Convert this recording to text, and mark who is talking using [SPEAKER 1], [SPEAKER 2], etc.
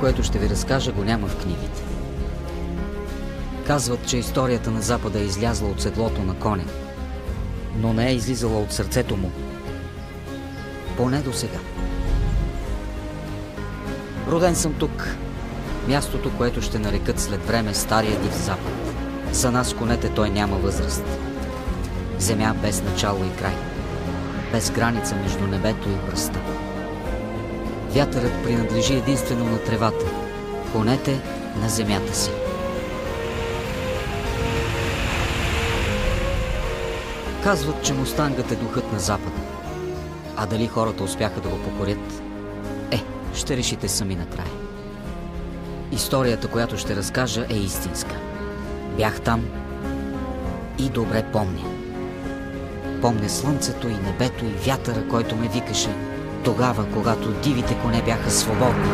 [SPEAKER 1] което ще ви разкажа, го няма в книгите. Казват, че историята на Запада е излязла от седлото на коня, но не е излизала от сърцето му. Поне до сега. Роден съм тук. Мястото, което ще нарекат след време Стария див Запад. За нас, конете, той няма възраст. Земя без начало и край. Без граница между небето и пръста. Вятърът принадлежи единствено на тревата, конете на земята си. Казват, че мустангът е духът на Запада. А дали хората успяха да го покорят? Ще решите сами накрая. Историята, която ще разкажа, е истинска. Бях там и добре помня. Помня слънцето и небето и вятъра, който ме викаше тогава, когато дивите коне бяха свободни.